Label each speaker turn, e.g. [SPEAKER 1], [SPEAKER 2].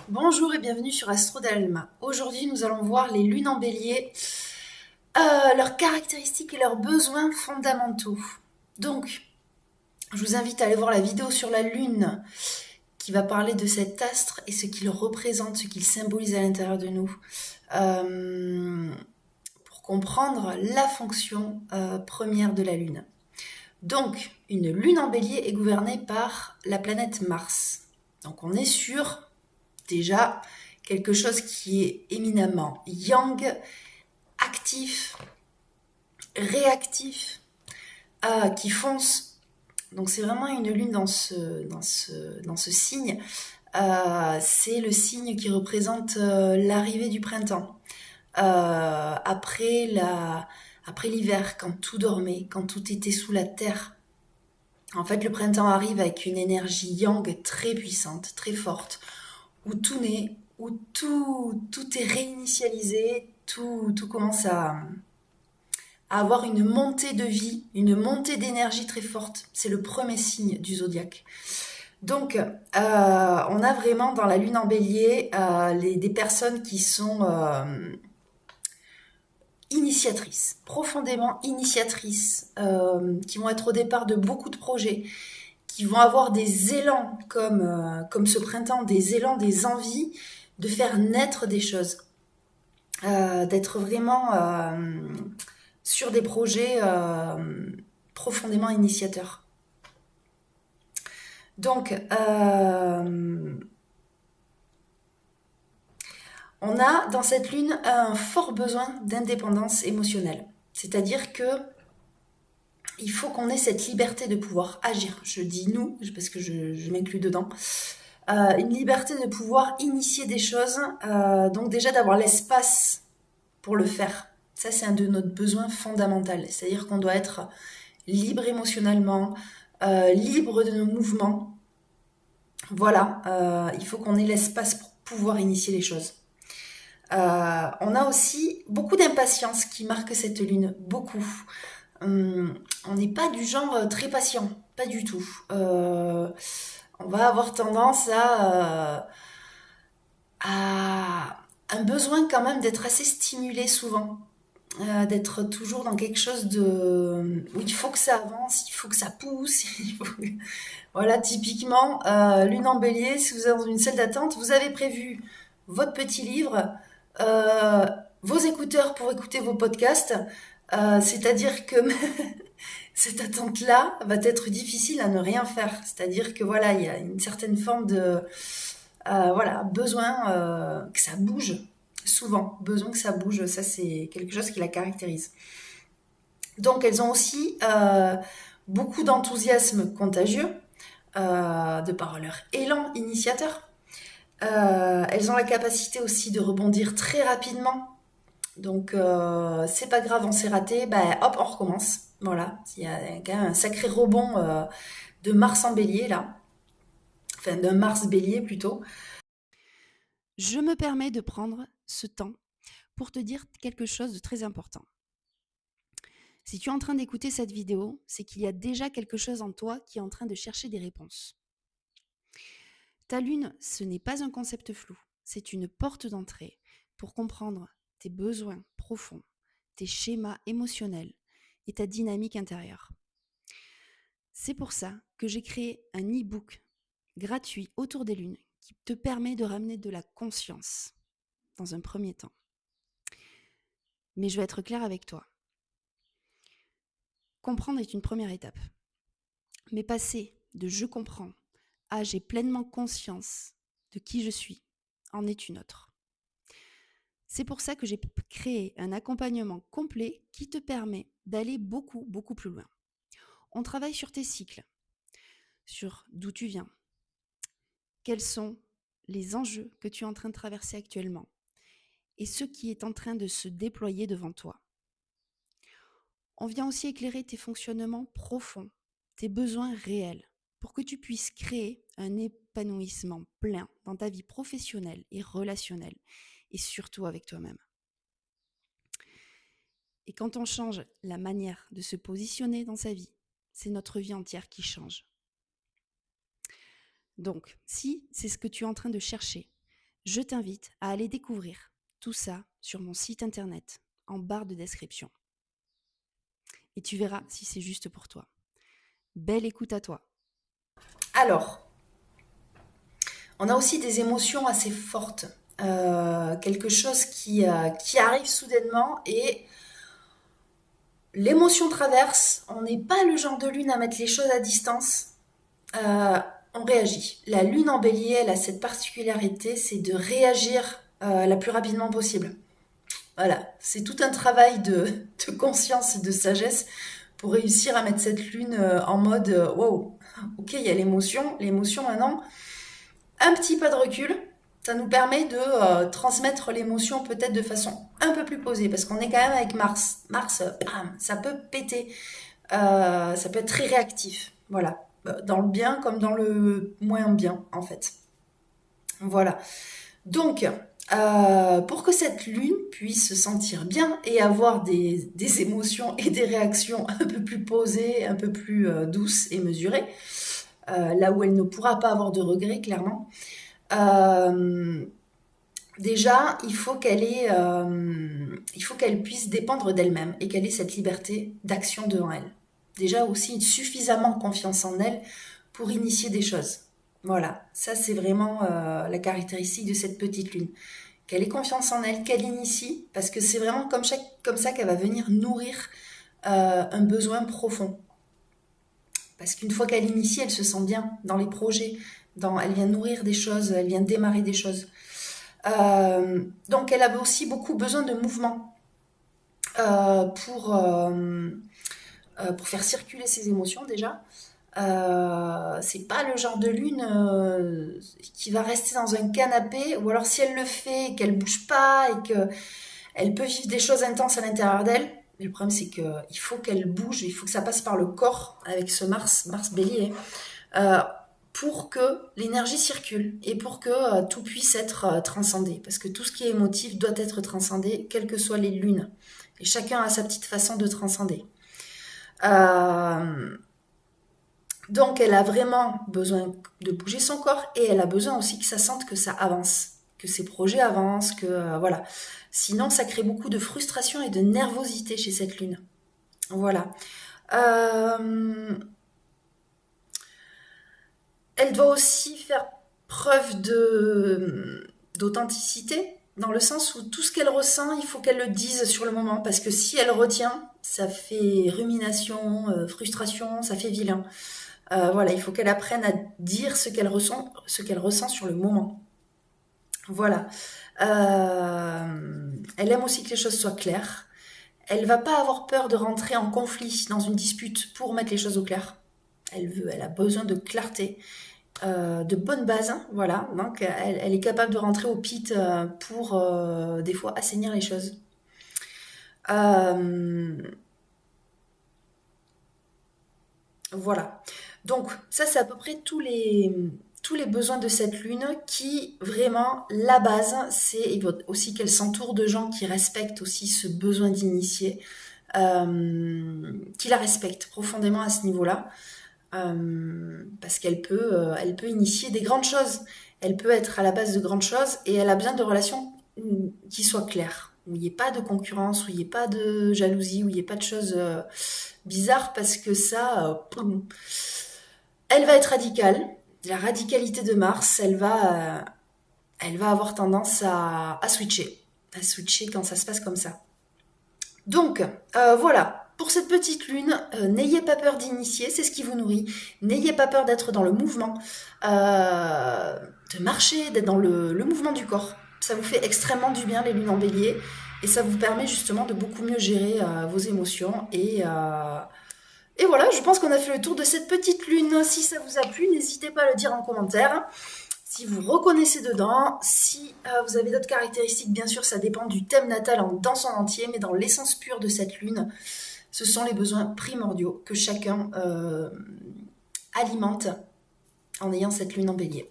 [SPEAKER 1] Bonjour et bienvenue sur Astro d'Alma. Aujourd'hui, nous allons voir les lunes en bélier, leurs caractéristiques et leurs besoins fondamentaux. Donc, je vous invite à aller voir la vidéo sur la lune qui va parler de cet astre et ce qu'il représente, ce qu'il symbolise à l'intérieur de nous, euh, pour comprendre la fonction première de la lune. Donc, une lune en bélier est gouvernée par la planète Mars. Donc, on est sur déjà quelque chose qui est éminemment yang, actif, réactif, qui fonce. Donc c'est vraiment une lune dans ce signe. C'est le signe qui représente l'arrivée du printemps. Après l'hiver, quand tout dormait, quand tout était sous la terre. En fait, le printemps arrive avec une énergie yang très puissante, très forte, où tout naît, où tout est réinitialisé, tout commence à avoir une montée de vie, une montée d'énergie très forte. C'est le premier signe du zodiaque. Donc, on a vraiment dans la lune en bélier des personnes qui sont initiatrices, profondément initiatrices, qui vont être au départ de beaucoup de projets, qui vont avoir des élans comme ce printemps, des élans, des envies de faire naître des choses, d'être vraiment sur des projets profondément initiateurs. Donc, on a dans cette lune un fort besoin d'indépendance émotionnelle. C'est-à-dire que il faut qu'on ait cette liberté de pouvoir agir. Je dis nous, parce que je m'inclus dedans. Une liberté de pouvoir initier des choses, donc déjà d'avoir l'espace pour le faire. Ça, c'est un de nos besoins fondamentaux. C'est-à-dire qu'on doit être libre émotionnellement, libre de nos mouvements. Voilà, il faut qu'on ait l'espace pour pouvoir initier les choses. On a aussi beaucoup d'impatience qui marque cette lune, beaucoup. On n'est pas du genre très patient, pas du tout. On va avoir tendance à un besoin quand même d'être assez stimulé souvent, d'être toujours dans quelque chose de où il faut que ça avance, il faut que ça pousse. Voilà, typiquement, lune en bélier, si vous êtes dans une salle d'attente, vous avez prévu votre petit livre, euh, vos écouteurs pour écouter vos podcasts, c'est-à-dire que cette attente-là va être difficile à ne rien faire. C'est-à-dire que voilà, il y a une certaine forme de voilà, besoin que ça bouge, souvent, besoin que ça bouge, ça c'est quelque chose qui la caractérise. Donc elles ont aussi beaucoup d'enthousiasme contagieux, de par leur élan initiateur. Elles ont la capacité aussi de rebondir très rapidement. Donc c'est pas grave, on s'est raté, ben hop, on recommence. Voilà, il y a quand même un sacré rebond de Mars en bélier là, enfin d'un Mars bélier plutôt.
[SPEAKER 2] Je me permets de prendre ce temps pour te dire quelque chose de très important. Si tu es en train d'écouter cette vidéo, c'est qu'il y a déjà quelque chose en toi qui est en train de chercher des réponses. Ta lune, ce n'est pas un concept flou, c'est une porte d'entrée pour comprendre tes besoins profonds, tes schémas émotionnels et ta dynamique intérieure. C'est pour ça que j'ai créé un e-book gratuit autour des lunes qui te permet de ramener de la conscience dans un premier temps. Mais je vais être claire avec toi. Comprendre est une première étape. Mais passer de je comprends à j'ai pleinement conscience de qui je suis en est une autre. C'est pour ça que j'ai créé un accompagnement complet qui te permet d'aller beaucoup, beaucoup plus loin. On travaille sur tes cycles, sur d'où tu viens, quels sont les enjeux que tu es en train de traverser actuellement et ce qui est en train de se déployer devant toi. On vient aussi éclairer tes fonctionnements profonds, tes besoins réels, pour que tu puisses créer un épanouissement plein dans ta vie professionnelle et relationnelle, et surtout avec toi-même. Et quand on change la manière de se positionner dans sa vie, c'est notre vie entière qui change. Donc, si c'est ce que tu es en train de chercher, Je t'invite à aller découvrir tout ça sur mon site internet, en barre de description. Et tu verras si c'est juste pour toi. Belle écoute à toi.
[SPEAKER 1] Alors, on a aussi des émotions assez fortes. Quelque chose qui arrive soudainement et l'émotion traverse. On n'est pas le genre de lune à mettre les choses à distance. Euh, on réagit. La lune en bélier, elle a cette particularité, c'est de réagir la plus rapidement possible. Voilà, c'est tout un travail de conscience et de sagesse pour réussir à mettre cette lune en mode wow, ok, il y a l'émotion. L'émotion maintenant, un petit pas de recul, ça nous permet de transmettre l'émotion peut-être de façon un peu plus posée, parce qu'on est quand même avec Mars. Mars, bam, ça peut péter, ça peut être très réactif, voilà, dans le bien comme dans le moins bien en fait. Voilà. Donc, pour que cette lune puisse se sentir bien et avoir des émotions et des réactions un peu plus posées, un peu plus douces et mesurées, là où elle ne pourra pas avoir de regrets, clairement, déjà, il faut qu'elle puisse dépendre d'elle-même et qu'elle ait cette liberté d'action devant elle. Déjà aussi suffisamment confiance en elle pour initier des choses. Voilà, ça c'est vraiment la caractéristique de cette petite lune. Qu'elle ait confiance en elle, qu'elle initie, parce que c'est vraiment comme ça qu'elle va venir nourrir un besoin profond. Parce qu'une fois qu'elle initie, elle se sent bien dans les projets, elle vient nourrir des choses, elle vient démarrer des choses. Donc elle avait aussi beaucoup besoin de mouvement pour faire circuler ses émotions déjà. C'est pas le genre de lune qui va rester dans un canapé, ou alors si elle le fait et qu'elle bouge pas et qu'elle peut vivre des choses intenses à l'intérieur d'elle. Mais le problème c'est qu'il faut qu'elle bouge, il faut que ça passe par le corps avec ce Mars Bélier. Pour que l'énergie circule et pour que tout puisse être transcendé. Parce que tout ce qui est émotif doit être transcendé, quelles que soient les lunes. Et chacun a sa petite façon de transcender. Donc elle a vraiment besoin de bouger son corps et elle a besoin aussi que ça sente que ça avance, que ses projets avancent, que voilà. Sinon, ça crée beaucoup de frustration et de nervosité chez cette lune. Voilà. Elle doit aussi faire preuve d'authenticité, dans le sens où tout ce qu'elle ressent, il faut qu'elle le dise sur le moment, parce que si elle retient, ça fait rumination, frustration, ça fait vilain. Voilà, il faut qu'elle apprenne à dire ce qu'elle ressent sur le moment. Voilà. Elle aime aussi que les choses soient claires. Elle va pas avoir peur de rentrer en conflit dans une dispute pour mettre les choses au clair. Elle a besoin de clarté. De bonnes bases, hein, voilà. Donc elle est capable de rentrer au pit pour des fois assainir les choses. Voilà. Donc ça c'est à peu près tous les besoins de cette lune qui vraiment la base c'est il faut aussi qu'elle s'entoure de gens qui respectent aussi ce besoin d'initier, qui la respectent profondément à ce niveau-là. Parce elle peut initier des grandes choses. Elle peut être à la base de grandes choses et elle a besoin de relations qui soient claires, où il n'y ait pas de concurrence, où il n'y ait pas de jalousie, où il n'y ait pas de choses bizarres, parce que ça, elle va être radicale. La radicalité de Mars, elle va avoir tendance à switcher quand ça se passe comme ça. Donc, voilà. Pour cette petite lune, n'ayez pas peur d'initier, c'est ce qui vous nourrit. N'ayez pas peur d'être dans le mouvement, de marcher, d'être dans le mouvement du corps. Ça vous fait extrêmement du bien, les lunes en bélier, et ça vous permet justement de beaucoup mieux gérer vos émotions. Et voilà, je pense qu'on a fait le tour de cette petite lune. Si ça vous a plu, n'hésitez pas à le dire en commentaire. Si vous reconnaissez dedans, si vous avez d'autres caractéristiques, bien sûr, ça dépend du thème natal dans son entier, mais dans l'essence pure de cette lune, ce sont les besoins primordiaux que chacun alimente en ayant cette lune en bélier.